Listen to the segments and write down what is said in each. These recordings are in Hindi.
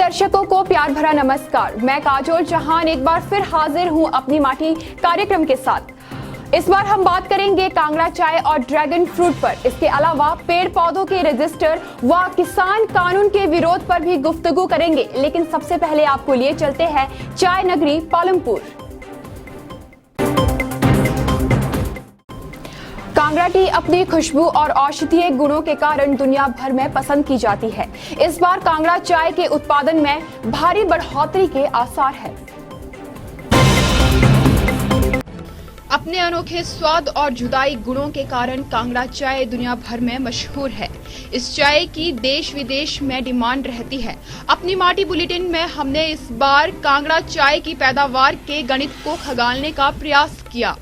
दर्शकों को प्यार भरा नमस्कार। मैं काजोल चौहान एक बार फिर हाजिर हूं अपनी माटी कार्यक्रम के साथ। इस बार हम बात करेंगे कांगड़ा चाय और ड्रैगन फ्रूट पर। इसके अलावा पेड़ पौधों के रजिस्टर व किसान कानून के विरोध पर भी गुफ्तगू करेंगे। लेकिन सबसे पहले आपको लिए चलते हैं चाय नगरी पालमपुर। कांगड़ा टी अपनी खुशबू और औषधीय गुणों के कारण दुनिया भर में पसंद की जाती है। इस बार कांगड़ा चाय के उत्पादन में भारी बढ़ोतरी के आसार है। अपने अनोखे स्वाद और जुदाई गुणों के कारण कांगड़ा चाय दुनिया भर में मशहूर है। इस चाय की देश विदेश में डिमांड रहती है। अपनी माटी बुलेटिन में हमने इस बार कांगड़ा चाय की पैदावार के गणित को खंगालने का प्रयास किया।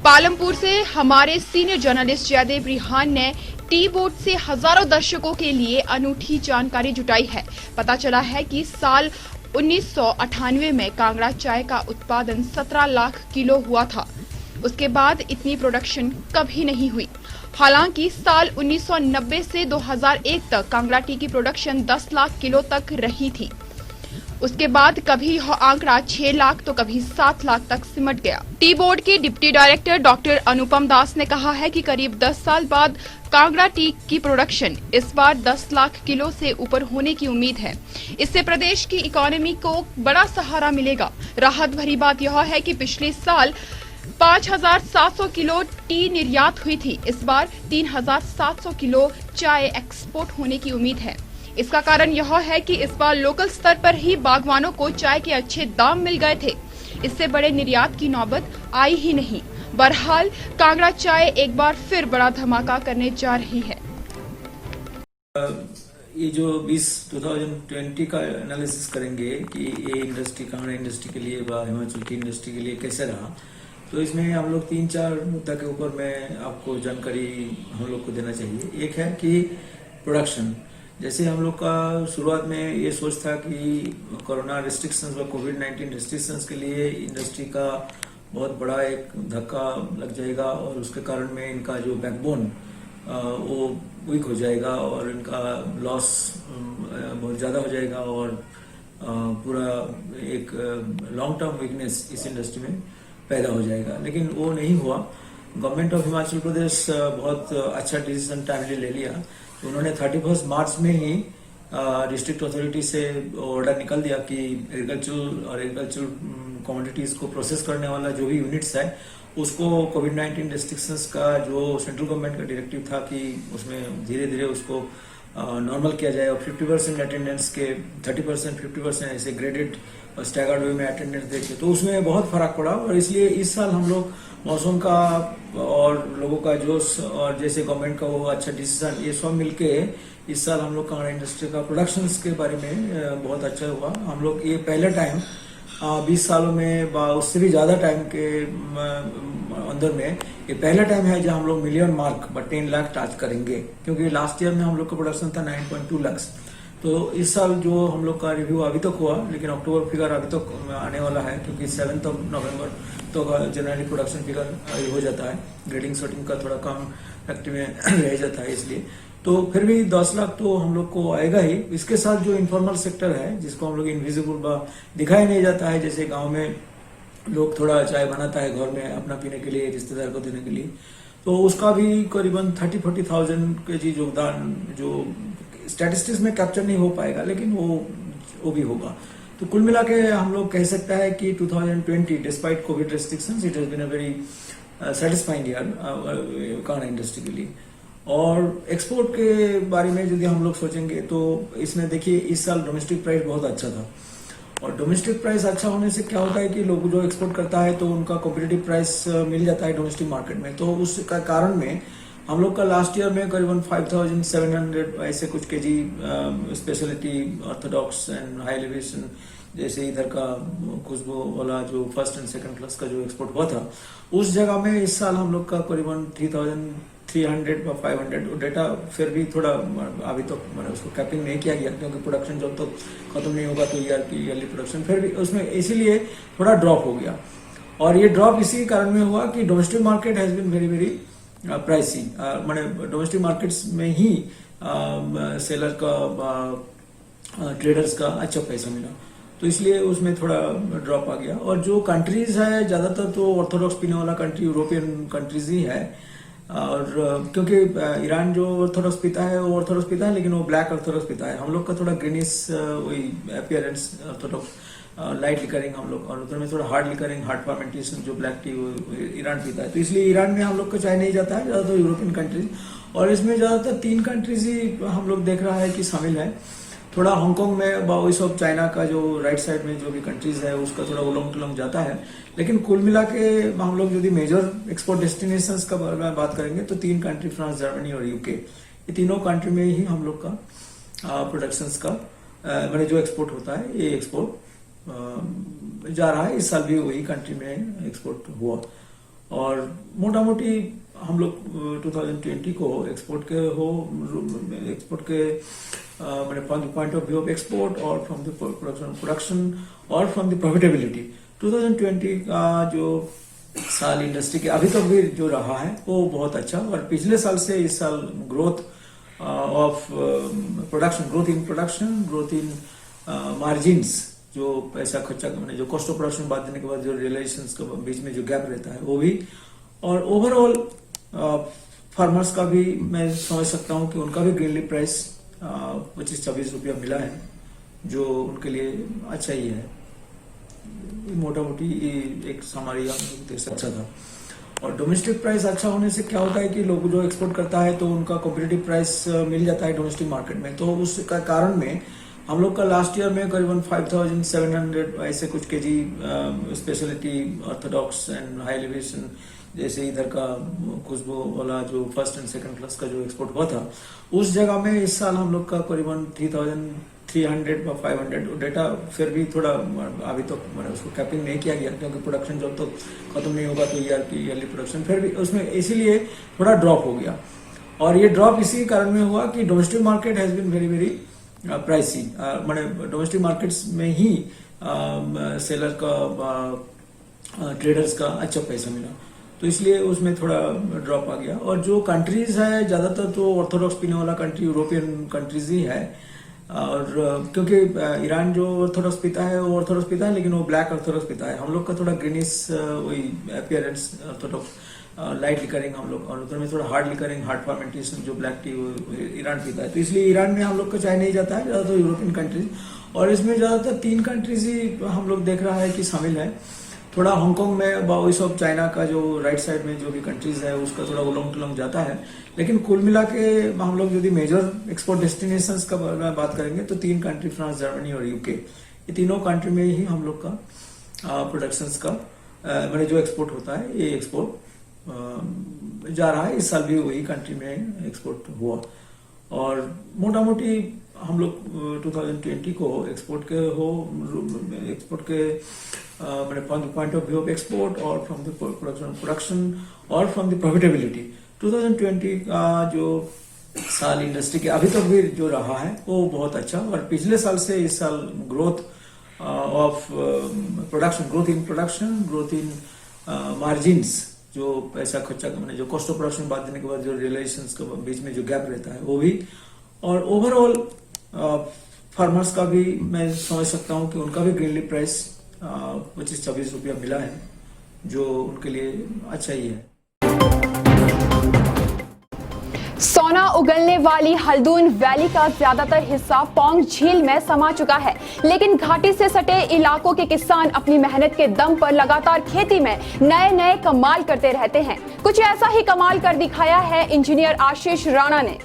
पालमपुर से हमारे सीनियर जर्नलिस्ट जयदेव रिहान ने टी बोर्ड से हजारों दर्शकों के लिए अनूठी जानकारी जुटाई है। पता चला है कि साल 1998 में कांगड़ा चाय का उत्पादन 17 लाख किलो हुआ था। उसके बाद इतनी प्रोडक्शन कभी नहीं हुई। हालांकि साल 1990 से 2001 तक कांगड़ा टी की प्रोडक्शन 10 लाख किलो तक रही थी। उसके बाद कभी यह आंकड़ा 6 लाख तो कभी 7 लाख तक सिमट गया। टी बोर्ड के डिप्टी डायरेक्टर डॉक्टर अनुपम दास ने कहा है कि करीब 10 साल बाद कांगड़ा टी की प्रोडक्शन इस बार 10 लाख किलो से ऊपर होने की उम्मीद है। इससे प्रदेश की इकोनॉमी को बड़ा सहारा मिलेगा। राहत भरी बात यह है कि पिछले साल 5,700 किलो टी निर्यात हुई थी। इस बार 3,700 किलो चाय एक्सपोर्ट होने की उम्मीद है। इसका कारण यह है कि इस बार लोकल स्तर पर ही बागवानों को चाय के अच्छे दाम मिल गए थे। इससे बड़े निर्यात की नौबत आई ही नहीं। बहरहाल कांगड़ा चाय एक बार फिर बड़ा धमाका करने जा रही है। ये जो 2020 का एनालिसिस करेंगे कि ये इंडस्ट्री कांगड़ा इंडस्ट्री के लिए व हिमाचल की इंडस्ट्री के लिए कैसे रहा, तो इसमें हम लोग 3-4 मुद्दा के ऊपर मैं आपको जानकारी हम लोग को देना चाहिए। एक है कि प्रोडक्शन। जैसे हम लोग का शुरुआत में ये सोच था कि कोरोना रिस्ट्रिक्शंस व कोविड-19 रिस्ट्रिक्शंस के लिए इंडस्ट्री का बहुत बड़ा एक धक्का लग जाएगा और उसके कारण में इनका जो बैकबोन वो वीक हो जाएगा और इनका लॉस बहुत ज़्यादा हो जाएगा और पूरा एक लॉन्ग टर्म वीकनेस इस इंडस्ट्री में पैदा हो जाएगा। लेकिन वो नहीं हुआ। गवर्नमेंट ऑफ हिमाचल प्रदेश बहुत अच्छा डिसीजन टाइमली ले लिया। तो उन्होंने 31 मार्च में ही डिस्ट्रिक्ट अथॉरिटी से ऑर्डर निकल दिया कि एग्रीकल्चर कमोडिटीज को प्रोसेस करने वाला जो भी यूनिट्स है उसको कोविड-19 रिस्ट्रिक्शंस का जो सेंट्रल गवर्नमेंट का डायरेक्टिव था कि उसमें धीरे धीरे उसको नॉर्मल किया जाए और 50% अटेंडेंस के 30% 50% ऐसे ग्रेडेड और स्टैगर्ड वे में अटेंडेंस देखे, तो उसमें बहुत फर्क पड़ा। और इसलिए इस साल हम लोग मौसम का और लोगों का जोश और जैसे गवर्नमेंट का वो अच्छा डिसीजन ये सब मिलके इस साल हम लोग कांगड़ा इंडस्ट्री का प्रोडक्शंस के बारे में बहुत अच्छा हुआ। हम लोग ये पहले टाइम 20 सालों में उससे भी ज्यादा टाइम के अंदर में ये पहला टाइम है जहां हम लोग मिलियन मार्क 10 लाख टच करेंगे, क्योंकि लास्ट ईयर में हम लोग का प्रोडक्शन था 9.2 लाख। तो इस साल जो हम लोग का रिव्यू अभी तक हुआ, लेकिन अक्टूबर फिगर अभी तक आने वाला है क्योंकि 7 नवंबर तो जनरली प्रोडक्शन फिगर हो जाता है। ग्रेडिंग शॉटिंग का थोड़ा कम फैक्ट्री में रह जाता है, इसलिए तो फिर भी 10 लाख तो हम लोग को आएगा ही। इसके साथ जो इनफॉर्मल सेक्टर है जिसको हम लोग इनविजिबल दिखाई नहीं जाता है, जैसे गांव में लोग थोड़ा चाय बनाता है घर में अपना पीने के लिए, रिश्तेदार को देने के लिए, तो उसका भी करीबन 30-40,000 के जी योगदान जो स्टैटिस्टिक्स में कैप्चर नहीं हो पाएगा, लेकिन वो भी होगा। तो कुल मिला के हम लोग कह सकता है कि 2020 despite COVID restrictions it has been a very satisfying year Kangra industry के लिए। और एक्सपोर्ट के बारे में यदि हम लोग सोचेंगे तो इसमें देखिए इस साल डोमेस्टिक प्राइस बहुत अच्छा था। और डोमेस्टिक प्राइस अच्छा होने से क्या होता है कि लोग जो एक्सपोर्ट करता है तो उनका कॉम्पिटिटिव प्राइस मिल जाता है डोमेस्टिक मार्केट में। तो उसका कारण में हम लोग का लास्ट ईयर में करीबन 5,700 ऐसे कुछ KG speciality Orthodox and high elevation जैसे इधर का खुशबू वाला जो फर्स्ट एंड सेकंड क्लास का जो एक्सपोर्ट हुआ था, उस जगह में इस साल हम लोग का करीबन 3,300 व 500 डेटा फिर भी थोड़ा अभी तक मैंने उसको कैपिंग नहीं किया गया, क्योंकि प्रोडक्शन जब तक खत्म नहीं होगा तो ईयरली प्रोडक्शन फिर भी उसमें इसीलिए थोड़ा ड्रॉप हो गया। और ये ड्रॉप इसी कारण में हुआ कि domestic market has been very very pricey. मैंने डोमेस्टिक मार्केट्स में ही सेलर का ट्रेडर्स का अच्छा पैसा मिला, तो इसलिए उसमें थोड़ा ड्रॉप आ गया। और जो कंट्रीज है ज्यादातर तो ऑर्थोडॉक्स पीने वाला कंट्री यूरोपियन कंट्रीज ही है। और क्योंकि ईरान जो ऑर्थोडॉक्स पीता है वो ऑर्थोडॉक्स पीता है, लेकिन वो ब्लैक ऑर्थोडॉक्स पीता है। हम लोग का थोड़ा ग्रीनिश वही अपियरेंस ऑर्थोडॉक्स लाइट लिकरिंग हम लोग, और उधर में थोड़ा हार्ड लिकरिंग हार्ड फर्मेंटेशन जो ब्लैक टी वो ईरान पीता है। तो इसलिए ईरान में हम लोग का चाय नहीं जाता है, ज्यादातर यूरोपियन कंट्रीज। और इसमें ज्यादातर 3 कंट्रीज ही हम लोग देख रहा है कि शामिल है। थोड़ा हांगकांग में वॉइस ऑफ चाइना का जो राइट साइड में जो भी कंट्रीज है उसका थोड़ा उलंग टुलंग जाता है, लेकिन कुल मिला के हम लोग यदि मेजर एक्सपोर्ट डेस्टिनेशंस का बात करेंगे तो 3 कंट्री फ्रांस, जर्मनी और यूके, ये तीनों कंट्री में ही हम लोग का प्रोडक्शंस का मैंने जो एक्सपोर्ट होता है ये एक्सपोर्ट जा रहा है। इस साल भी वही कंट्री में एक्सपोर्ट हुआ। और मोटा मोटी हम लोग 2020 को एक्सपोर्ट के मैंने from the point of view of export और फ्रॉम द प्रोडक्शन और फ्रॉम द प्रॉफिटेबिलिटी 2020 का जो साल इंडस्ट्री के अभी तक भी जो रहा है वो बहुत अच्छा। और पिछले साल से इस साल growth of production, growth in production, growth in margins, जो पैसा खर्चा मैंने जो कॉस्ट ऑफ प्रोडक्शन बात देने के बाद जो रियलाइजेशंस के बीच में जो गैप रहता है वो भी, और ओवरऑल फार्मर्स का भी मैं समझ सकता हूं कि उनका भी ग्रीन लीफ प्राइस 25-26 रुपया मिला है, जो उनके लिए अच्छा ही है। मोटा मोटी एक हमारी अच्छा था। और डोमेस्टिक प्राइस अच्छा होने से क्या होता है कि लोग जो एक्सपोर्ट करता है तो उनका कॉम्पिटिटिव प्राइस मिल जाता है डोमेस्टिक मार्केट में। तो उसका कारण में हम लोग का लास्ट ईयर में करीबन 5700 ऐसे कुछ KG speciality Orthodox and high elevation जैसे इधर का खुशबू वाला जो फर्स्ट एंड सेकंड क्लास का जो एक्सपोर्ट हुआ था, उस जगह में इस साल हम लोग का करीबन 3300 या 500 डेटा फिर भी थोड़ा अभी तो मैंने उसको कैपिंग नहीं किया गया, क्योंकि प्रोडक्शन जब तक खत्म नहीं होगा तो ईयरली प्रोडक्शन फिर भी उसमें इसीलिए थोड़ा ड्रॉप हो गया। और ये ड्रॉप इसी कारण में हुआ कि domestic market has been very very pricey. मैंने डोमेस्टिक मार्केट्स में ही सेलर का ट्रेडर्स का अच्छा पैसा मिला, तो इसलिए उसमें थोड़ा ड्रॉप आ गया। और जो कंट्रीज है ज्यादातर तो ऑर्थोडॉक्स पीने वाला कंट्री यूरोपियन कंट्रीज ही है। और क्योंकि ईरान जो ऑर्थोडॉक्स पीता है वो ऑर्थोडॉक्स पीता है, लेकिन वो ब्लैक ऑर्थोडॉक्स पीता है। हम लोग का थोड़ा ग्रीनिश वही अपियरेंस ऑर्थोडॉक्स लाइट लिकरिंग हम लोग, और उधर में थोड़ा हार्ड लिकरिंग हार्ड फर्मेंटेशन जो ब्लैक टी वो ईरान पीता है। तो इसलिए ईरान में हम लोग का चाय नहीं जाता है, ज्यादातर यूरोपियन कंट्रीज। और इसमें ज्यादातर 3 कंट्रीज ही हम लोग देख रहा है कि शामिल है। थोड़ा हांगकांग में वॉइस ऑफ चाइना का जो राइट साइड में जो भी कंट्रीज है उसका थोड़ा उलंग टुलंग जाता है, लेकिन कुल मिला के हम लोग यदि मेजर एक्सपोर्ट डेस्टिनेशंस का बात करेंगे तो 3 कंट्री फ्रांस, जर्मनी और यूके, ये तीनों कंट्री में ही हम लोग का प्रोडक्शंस का मैंने जो एक्सपोर्ट होता है ये एक्सपोर्ट जा रहा है। इस साल भी वही कंट्री में एक्सपोर्ट हुआ। और मोटा मोटी हम लोग 2020 को एक्सपोर्ट के मैंने from the point of view of export और फ्रॉम द प्रोडक्शन और फ्रॉम द प्रॉफिटेबिलिटी 2020 का जो साल इंडस्ट्री के अभी तक भी जो रहा है वो बहुत अच्छा। और पिछले साल से इस साल growth of production, growth in production, growth in margins, जो पैसा खर्चा मैंने जो कॉस्ट ऑफ प्रोडक्शन बात देने के बाद जो रियलाइजेशंस के बीच में जो गैप रहता है वो भी, और ओवरऑल फार्मर्स का भी मैं समझ सकता हूं कि उनका भी ग्रीन लीफ प्राइस 25-26 रुपया मिला है, जो उनके लिए अच्छा ही है। सोना उगलने वाली हल्दून वैली का ज्यादातर हिस्सा पौंग झील में समा चुका है, लेकिन घाटी से सटे इलाकों के किसान अपनी मेहनत के दम पर लगातार खेती में नए नए कमाल करते रहते हैं। कुछ ऐसा ही कमाल कर दिखाया है इंजीनियर आशीष राणा ने।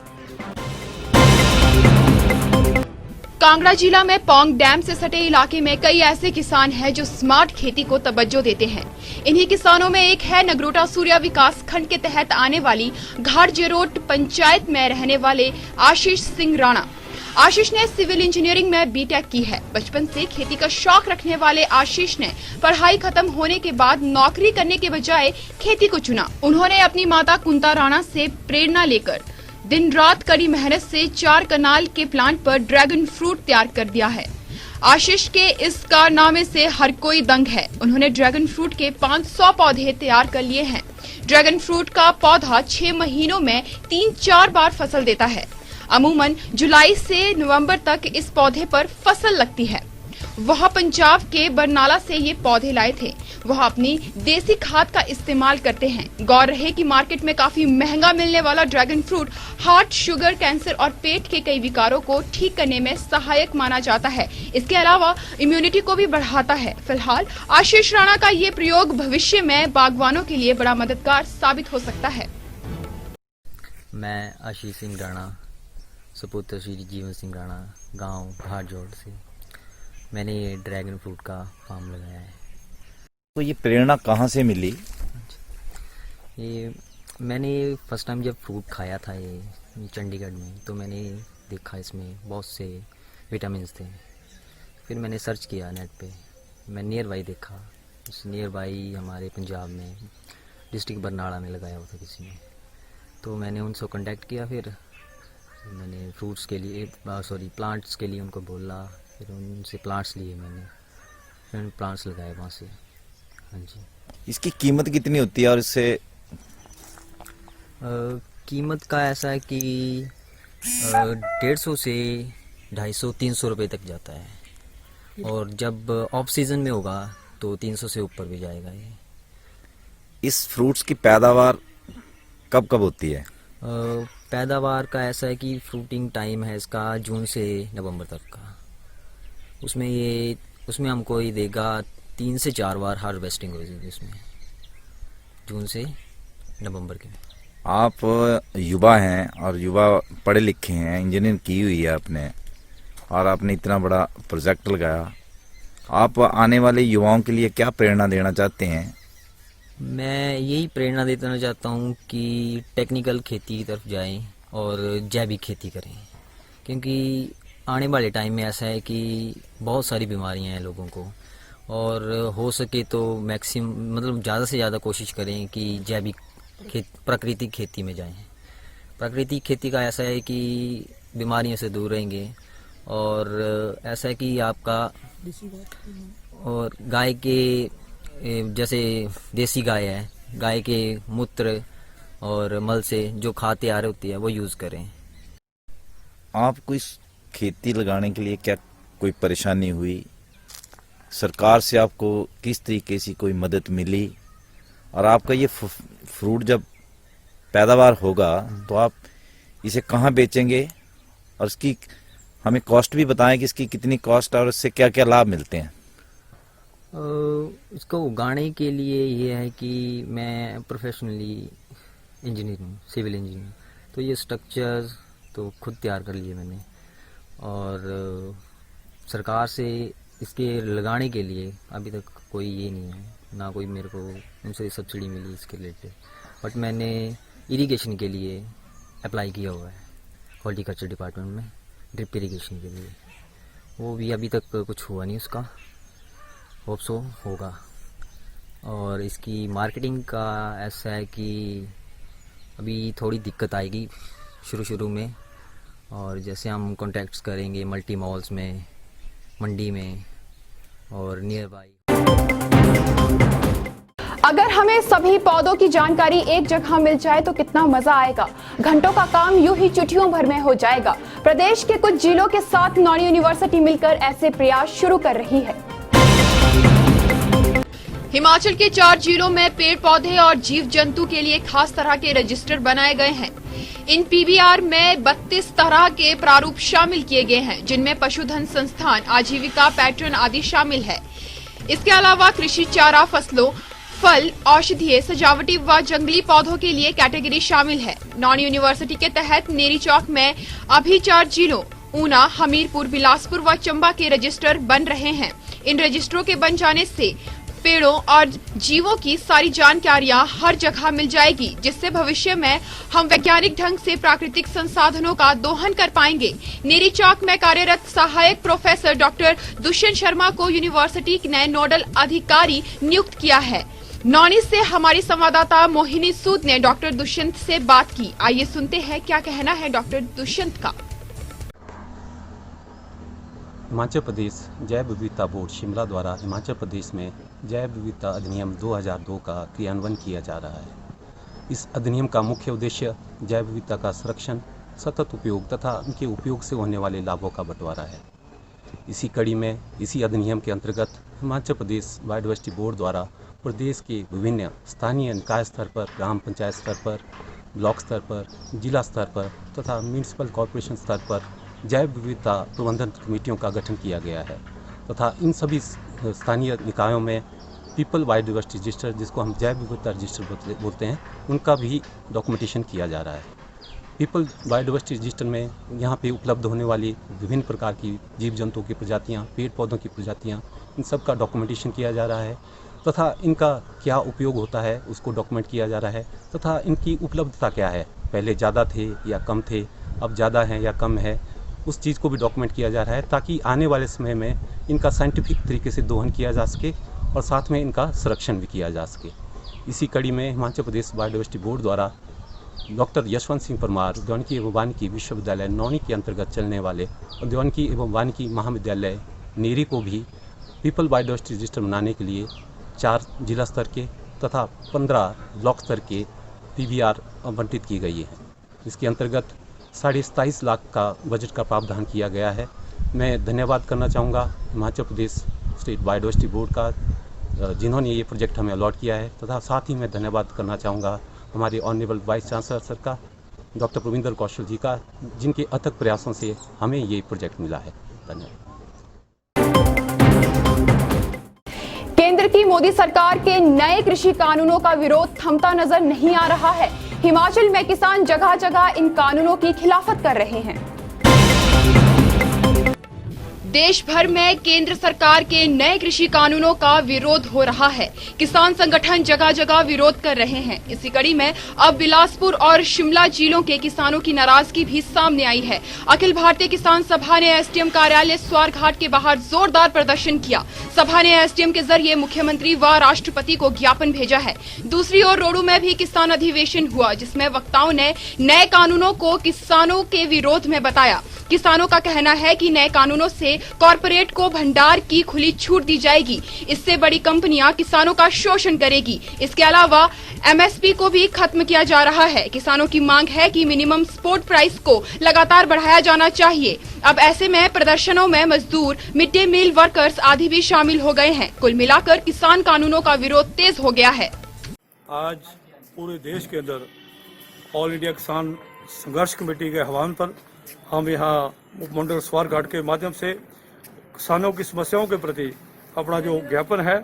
कांगड़ा जिला में पौंग डैम से सटे इलाके में कई ऐसे किसान हैं जो स्मार्ट खेती को तवज्जो देते हैं। इन्हीं किसानों में एक है नगरोटा सूर्या विकास खंड के तहत आने वाली घाट जेरोट पंचायत में रहने वाले आशीष सिंह राणा। आशीष ने सिविल इंजीनियरिंग में बीटेक की है। बचपन से खेती का शौक रखने वाले आशीष ने पढ़ाई खत्म होने के बाद नौकरी करने के बजाय खेती को चुना। उन्होंने अपनी माता कुंता राणा से प्रेरणा लेकर दिन रात कड़ी मेहनत से 4 कनाल के प्लांट पर ड्रैगन फ्रूट तैयार कर दिया है। आशीष के इस कारनामे से हर कोई दंग है। उन्होंने ड्रैगन फ्रूट के 500 पौधे तैयार कर लिए हैं। ड्रैगन फ्रूट का पौधा 6 महीनों में 3-4 बार फसल देता है। अमूमन जुलाई से नवंबर तक इस पौधे पर फसल लगती है। वह पंजाब के बरनाला से ये पौधे लाए थे। वह अपनी देसी खाद का इस्तेमाल करते हैं। गौर रहे कि मार्केट में काफी महंगा मिलने वाला dragon fruit heart, sugar, cancer और पेट के कई विकारों को ठीक करने में सहायक माना जाता है। इसके अलावा इम्यूनिटी को भी बढ़ाता है। फिलहाल आशीष राणा का ये प्रयोग भविष्य में बागवानों के लिए बड़ा मददगार साबित हो सकता है। मैं आशीष सिंह राणा, सपुत्र श्री जीवन सिंह राणा, गांव घाटजोड़ से मैंने ये ड्रैगन फ्रूट का फार्म लगाया है। तो ये प्रेरणा कहाँ से मिली? ये मैंने फर्स्ट टाइम जब फ्रूट खाया था ये चंडीगढ़ में, तो मैंने देखा इसमें बहुत से विटामिन्स थे। फिर मैंने सर्च किया नेट पे, मैं नियर बाई देखा। उस नियर बाई हमारे पंजाब में डिस्ट्रिक्ट बरनाला में लगाया हुआ था किसी ने, तो मैंने उनसे कांटेक्ट किया। फिर मैंने फ्रूट्स के लिए प्लांट्स के लिए उनको बोला। फिर उनसे प्लांट्स लिए मैंने, फिर प्लांट्स लगाए वहाँ से। हाँ जी। इसकी कीमत कितनी होती है और इससे कीमत का ऐसा है कि 150 से 250-300 रुपये तक जाता है, और जब ऑफ सीजन में होगा तो 300 से ऊपर भी जाएगा ये। इस फ्रूट्स की पैदावार कब कब होती है? पैदावार का ऐसा है कि फ्रूटिंग टाइम है इसका जून से नवंबर तक का। उसमें हमको ये देगा 3 से 4 बार हार्वेस्टिंग होगी उसमें, जून से नवंबर के। आप युवा हैं और युवा पढ़े लिखे हैं, इंजीनियरिंग की हुई है आपने, और आपने इतना बड़ा प्रोजेक्ट लगाया। आप आने वाले युवाओं के लिए क्या प्रेरणा देना चाहते हैं? मैं यही प्रेरणा देना चाहता हूँ कि टेक्निकल खेती की तरफ जाएं और जैविक खेती करें, क्योंकि आने वाले टाइम में ऐसा है कि बहुत सारी बीमारियां हैं लोगों को, और हो सके तो मतलब ज़्यादा से ज़्यादा कोशिश करें कि जैविक प्राकृतिक खेती में जाएं। प्राकृतिक खेती का ऐसा है कि बीमारियों से दूर रहेंगे, और ऐसा है कि आपका और गाय के जैसे देसी गाय है, गाय के मूत्र और मल से जो खाद तैयार होती है वो यूज़ करें। आपको इस खेती लगाने के लिए क्या कोई परेशानी हुई? सरकार से आपको किस तरीके से कोई मदद मिली? और आपका ये फ्रूट जब पैदावार होगा तो आप इसे कहाँ बेचेंगे? और इसकी हमें कॉस्ट भी बताएं कि इसकी कितनी कॉस्ट और इससे क्या क्या लाभ मिलते हैं? इसको उगाने के लिए ये है कि मैं प्रोफेशनली इंजीनियर हूँ, सिविल इंजीनियर, तो ये स्ट्रक्चर तो खुद तैयार कर लिए मैंने। और सरकार से इसके लगाने के लिए अभी तक कोई ये नहीं है, ना कोई मेरे को उनसे सब्सिडी मिली इसके रिलेटेड। बट मैंने इरिगेशन के लिए अप्लाई किया हुआ है हॉर्टिकल्चर डिपार्टमेंट में, ड्रिप इरिगेशन के लिए। वो भी अभी तक कुछ हुआ नहीं उसका, होप सो होगा। और इसकी मार्केटिंग का ऐसा है कि अभी थोड़ी दिक्कत आएगी शुरू में, और जैसे हम कॉन्टैक्ट्स करेंगे मल्टी मॉल्स में, मंडी में और नियर बाई। अगर हमें सभी पौधों की जानकारी एक जगह मिल जाए तो कितना मजा आएगा। घंटों का काम यूं ही चुटकियों भर में हो जाएगा। प्रदेश के कुछ जिलों के साथ नॉन यूनिवर्सिटी मिलकर ऐसे प्रयास शुरू कर रही है। हिमाचल के 4 जिलों में पेड़ पौधे और जीव जंतु के लिए खास तरह के रजिस्टर बनाए गए हैं। इन पीबीआर में 32 तरह के प्रारूप शामिल किए गए हैं, जिनमें पशुधन संस्थान, आजीविका पैटर्न आदि शामिल है। इसके अलावा कृषि, चारा फसलों, फल, औषधीय, सजावटी व जंगली पौधों के लिए कैटेगरी शामिल है। नॉन यूनिवर्सिटी के तहत नेरी चौक में अभी 4 जिलों ऊना, हमीरपुर, बिलासपुर व चंबा के रजिस्टर बन रहे हैं। इन रजिस्टरों के बन जाने से पेड़ों और जीवों की सारी जानकारियां हर जगह मिल जाएगी, जिससे भविष्य में हम वैज्ञानिक ढंग से प्राकृतिक संसाधनों का दोहन कर पाएंगे। नेरी चौक में कार्यरत सहायक प्रोफेसर डॉक्टर दुष्यंत शर्मा को यूनिवर्सिटी ने नोडल अधिकारी नियुक्त किया है। नौनी से हमारी संवाददाता मोहिनी सूद ने डॉक्टर दुष्यंत से बात की। आइए सुनते हैं क्या कहना है डॉक्टर दुष्यंत का। हिमाचल प्रदेश जैव विविधता बोर्ड शिमला द्वारा हिमाचल प्रदेश में जैव विविधता अधिनियम 2002 का क्रियान्वयन किया जा रहा है। इस अधिनियम का मुख्य उद्देश्य जैव विविधता का संरक्षण सतत उपयोग तथा उनके उपयोग से होने वाले लाभों का बंटवारा है। इसी कड़ी में इसी अधिनियम के अंतर्गत हिमाचल प्रदेश बायोडायवर्सिटी बोर्ड द्वारा प्रदेश के विभिन्न स्थानीय निकाय स्तर पर, ग्राम पंचायत स्तर पर, ब्लॉक स्तर पर, जिला स्तर पर तथा म्यूनिसिपल कॉरपोरेशन स्तर पर जैव विविधता प्रबंधन कमेटियों का गठन किया गया है तथा इन सभी स्थानीय निकायों में पीपल बायोडायवर्सिटी रजिस्टर, जिसको हम जैव विविधता रजिस्टर बोलते हैं, उनका भी डॉक्यूमेंटेशन किया जा रहा है। पीपल बायोडायवर्सिटी रजिस्टर में यहाँ पे उपलब्ध होने वाली विभिन्न प्रकार की जीव जंतुओं की प्रजातियाँ, पेड़ पौधों की प्रजातियाँ, इन सब का डॉक्यूमेंटेशन किया जा रहा है तथा इनका क्या उपयोग होता है उसको डॉक्यूमेंट किया जा रहा है तथा इनकी उपलब्धता क्या है, पहले ज़्यादा थे या कम थे, अब ज़्यादा है या कम है, उस चीज़ को भी डॉक्यूमेंट किया जा रहा है ताकि आने वाले समय में इनका साइंटिफिक तरीके से दोहन किया जा सके और साथ में इनका संरक्षण भी किया जा सके। इसी कड़ी में हिमाचल प्रदेश बायोडायवर्सिटी बोर्ड द्वारा डॉक्टर यशवंत सिंह परमार उद्यानिकी एवं वानिकी विश्वविद्यालय नौनी के अंतर्गत चलने वाले उद्यानिकी एवं वानिकी महाविद्यालय नेरी को भी पीपल बायोडायवर्सिटी रजिस्टर बनाने के लिए 4 जिला स्तर के तथा 15 ब्लॉक स्तर के PBR आवंटित की गई है। इसके अंतर्गत 27.5 लाख का बजट का प्रावधान किया गया है। मैं धन्यवाद करना चाहूँगा Himachal Pradesh state biodiversity board का, जिन्होंने ये प्रोजेक्ट हमें अलॉट किया है तथा साथ ही मैं धन्यवाद करना चाहूँगा हमारे ऑनरेबल वाइस चांसलर सर का, डॉक्टर प्रविंदर कौशल जी का, जिनके अथक प्रयासों से हमें ये प्रोजेक्ट मिला है। धन्यवाद। केंद्र की मोदी सरकार के नए कृषि कानूनों का विरोध थमता नजर नहीं आ रहा है। हिमाचल में किसान जगह जगह इन कानूनों की खिलाफत कर रहे हैं। देश भर में केंद्र सरकार के नए कृषि कानूनों का विरोध हो रहा है। किसान संगठन जगह जगह विरोध कर रहे हैं। इसी कड़ी में अब बिलासपुर और शिमला जिलों के किसानों की नाराजगी भी सामने आई है। अखिल भारतीय किसान सभा ने एसडीएम कार्यालय स्वारघाट के बाहर जोरदार प्रदर्शन किया। सभा ने एसडीएम के जरिए मुख्यमंत्री व राष्ट्रपति को ज्ञापन भेजा है। दूसरी ओर रोडू में भी किसान अधिवेशन हुआ, जिसमें वक्ताओं ने नए कानूनों को किसानों के विरोध में बताया। किसानों का कहना है कि नए कानूनों से कॉरपोरेट को भंडार की खुली छूट दी जाएगी। इससे बड़ी कंपनियां किसानों का शोषण करेगी। इसके अलावा एमएसपी को भी खत्म किया जा रहा है। किसानों की मांग है कि मिनिमम सपोर्ट प्राइस को लगातार बढ़ाया जाना चाहिए। अब ऐसे में प्रदर्शनों में मजदूर, मिड डे मील वर्कर्स आदि भी शामिल हो गए हैं। कुल मिलाकर किसान कानूनों का विरोध तेज हो गया है। आज पूरे देश के अंदर ऑल इंडिया किसान संघर्ष कमेटी के आह्वान पर हम यहाँ उपमंडल स्वारघाट के माध्यम से किसानों की समस्याओं के प्रति अपना जो ज्ञापन है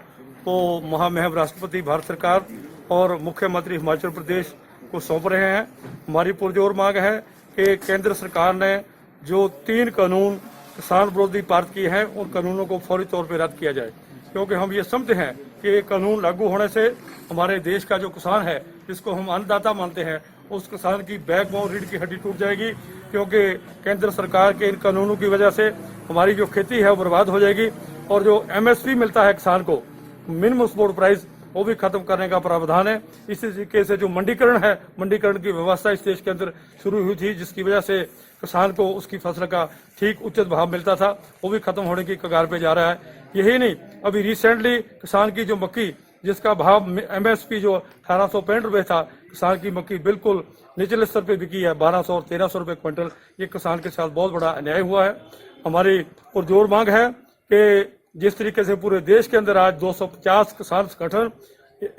वो महामहिम राष्ट्रपति भारत सरकार और मुख्यमंत्री हिमाचल प्रदेश को सौंप रहे हैं। हमारी पुरजोर मांग है कि केंद्र सरकार ने जो 3 कानून किसान विरोधी पारित किए हैं उन कानूनों को फौरी तौर पर रद्द किया जाए, क्योंकि हम ये समझते हैं कि ये कानून लागू होने से हमारे देश का जो किसान है, जिसको हम अन्नदाता मानते हैं, उस किसान की बैकबोन, रीढ़ की हड्डी टूट जाएगी। क्योंकि केंद्र सरकार के इन कानूनों की वजह से हमारी जो खेती है वो बर्बाद हो जाएगी और जो एमएसपी मिलता है किसान को, मिनिमम सपोर्ट प्राइस, वो भी खत्म करने का प्रावधान है। इसी तरीके से जो मंडीकरण है, मंडीकरण की व्यवस्था इस देश के अंदर शुरू हुई थी, जिसकी वजह से किसान को उसकी फसल का ठीक उचित भाव मिलता था, वो भी खत्म होने की कगार पे जा रहा है। यही नहीं, अभी रिसेंटली किसान की जो मक्की, जिसका भाव एमएसपी जो 1865 रुपए था, किसान की मक्की बिल्कुल निचले स्तर पे बिकी है 1200 और 1300 रुपए क्विंटल। ये किसान के साथ बहुत बड़ा अन्याय हुआ है। हमारी पुरजोर मांग है कि जिस तरीके से पूरे देश के अंदर आज 250 किसान संगठन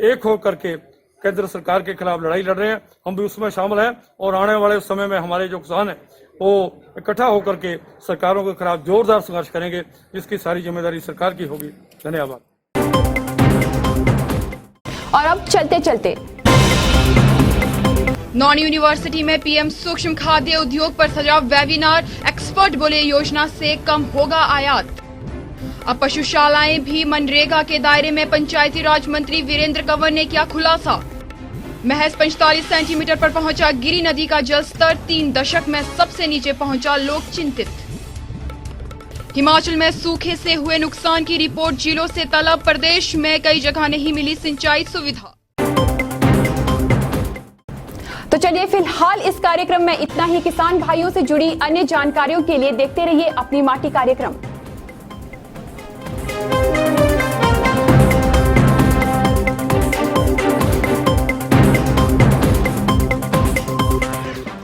एक होकर के केंद्र सरकार के खिलाफ लड़ाई लड़ रहे हैं, हम भी उसमें शामिल हैं और आने वाले समय में हमारे जो किसान हैं वो इकट्ठा होकर के सरकारों के खिलाफ जोरदार संघर्ष करेंगे, जिसकी सारी जिम्मेदारी सरकार की होगी। धन्यवाद। और अब चलते चलते नॉन यूनिवर्सिटी में पीएम सूक्ष्म खाद्य उद्योग पर सजा वेबिनार। एक्सपर्ट बोले योजना से कम होगा आयात। अब पशुशालाएं भी मनरेगा के दायरे में। पंचायती राज मंत्री वीरेंद्र कंवर ने किया खुलासा। महज 45 सेंटीमीटर पर पहुंचा गिरी नदी का जलस्तर। 3 दशक में सबसे नीचे पहुंचा, लोग चिंतित। हिमाचल में सूखे से हुए नुकसान की रिपोर्ट जिलों से तलब। प्रदेश में कई जगह नहीं मिली सिंचाई सुविधा। तो चलिए फिलहाल इस कार्यक्रम में इतना ही। किसान भाइयों से जुड़ी अन्य जानकारियों के लिए देखते रहिए अपनी माटी कार्यक्रम।